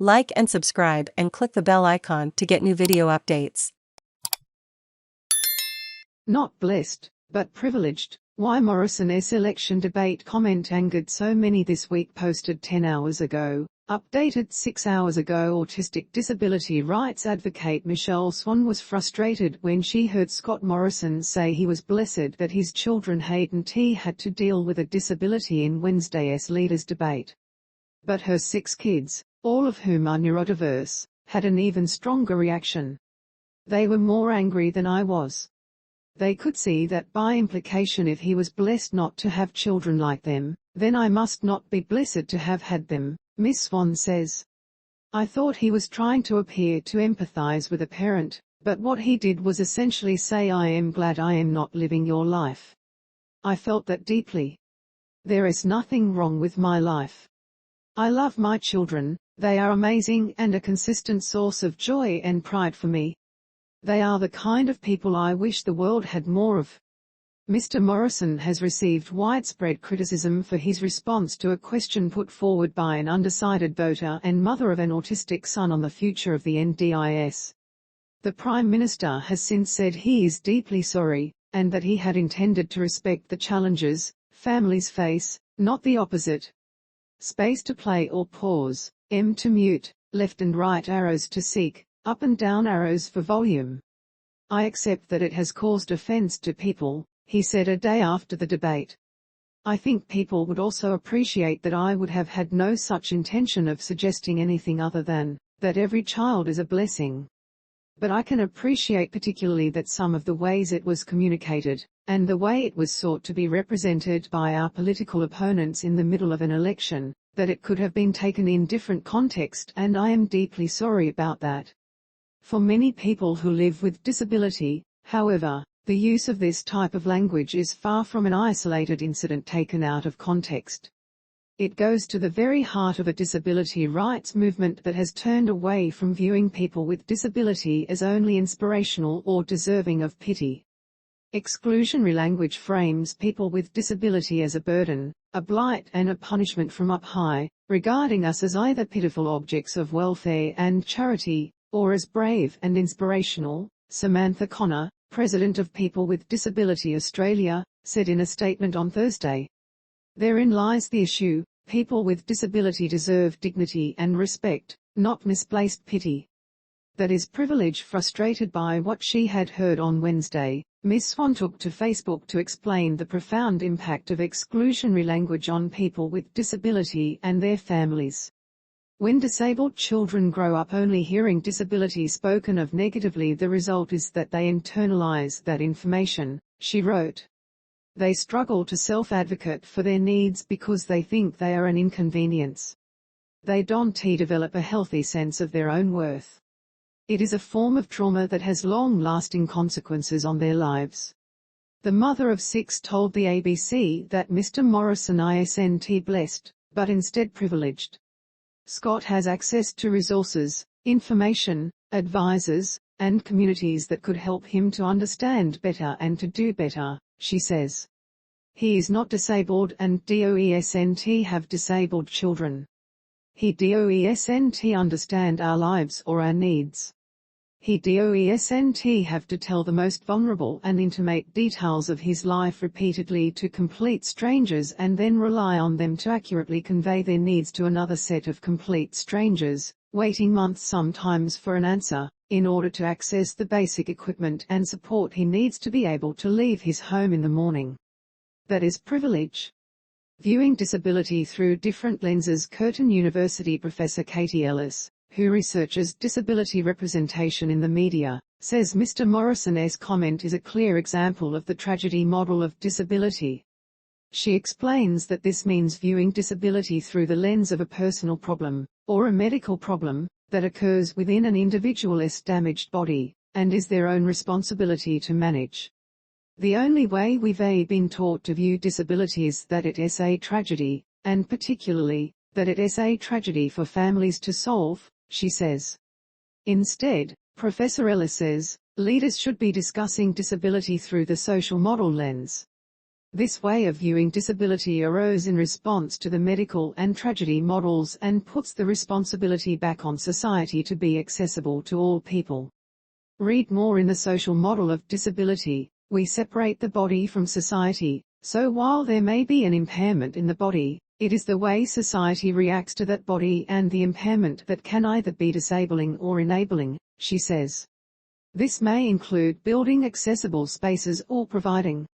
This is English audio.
Like and subscribe and click the bell icon to get new video updates. Not blessed, but privileged. Why Morrison'S election debate comment angered so many this week. Posted 10 hours ago. Updated 6 hours ago. Autistic disability rights advocate Michelle Swan was frustrated when she heard Scott Morrison say he was blessed that his children Hayden T had to deal with a disability in Wednesday's leaders' debate. But her 6 kids, all of whom are neurodiverse, had an even stronger reaction. They were more angry than I was. They could see that by implication if he was blessed not to have children like them, then I must not be blessed to have had them, Miss Swan says. I thought he was trying to appear to empathize with a parent, but what he did was essentially say I am glad I am not living your life. I felt that deeply. There is nothing wrong with my life. I love my children, they are amazing and a consistent source of joy and pride for me. They are the kind of people I wish the world had more of. Mr. Morrison has received widespread criticism for his response to a question put forward by an undecided voter and mother of an autistic son on the future of the NDIS. The Prime Minister has since said he is deeply sorry, and that he had intended to respect the challenges families face, not the opposite. Space to play or pause, M to mute, left and right arrows to seek, up and down arrows for volume. I accept that it has caused offense to people, he said a day after the debate. I think people would also appreciate that I would have had no such intention of suggesting anything other than that every child is a blessing. But I can appreciate particularly that some of the ways it was communicated, and the way it was sought to be represented by our political opponents in the middle of an election, that it could have been taken in different context, and I am deeply sorry about that. For many people who live with disability, however, the use of this type of language is far from an isolated incident taken out of context. It goes to the very heart of a disability rights movement that has turned away from viewing people with disability as only inspirational or deserving of pity. Exclusionary language frames people with disability as a burden, a blight and a punishment from up high, regarding us as either pitiful objects of welfare and charity, or as brave and inspirational, Samantha Connor, President of People with Disability Australia, said in a statement on Thursday. Therein lies the issue. People with disability deserve dignity and respect, not misplaced pity. That is privilege. Frustrated by what she had heard on Wednesday, Ms. Swan took to Facebook to explain the profound impact of exclusionary language on people with disability and their families. When disabled children grow up only hearing disability spoken of negatively, the result is that they internalize that information, she wrote. They struggle to self-advocate for their needs because they think they are an inconvenience. They don't develop a healthy sense of their own worth. It is a form of trauma that has long-lasting consequences on their lives. The mother of 6 told the ABC that Mr. Morrison isn't blessed, but instead privileged. Scott has access to resources, information, advisors, and communities that could help him to understand better and to do better, she says. He is not disabled and doesn't have disabled children. He doesn't understand our lives or our needs. He doesn't have to tell the most vulnerable and intimate details of his life repeatedly to complete strangers and then rely on them to accurately convey their needs to another set of complete strangers, waiting months sometimes for an answer, in order to access the basic equipment and support he needs to be able to leave his home in the morning. That is privilege. Viewing disability through different lenses. Curtin University professor Katie Ellis, who researches disability representation in the media, says Mr. Morrison's comment is a clear example of the tragedy model of disability. She explains that this means viewing disability through the lens of a personal problem, or a medical problem, that occurs within an individual's damaged body, and is their own responsibility to manage. The only way we've been taught to view disability is that it is a tragedy, and particularly, that it is a tragedy for families to solve, she says. Instead, Professor Ellis says, leaders should be discussing disability through the social model lens. This way of viewing disability arose in response to the medical and tragedy models and puts the responsibility back on society to be accessible to all people. Read more in the social model of disability. We separate the body from society, so while there may be an impairment in the body, it is the way society reacts to that body and the impairment that can either be disabling or enabling, she says. This may include building accessible spaces or providing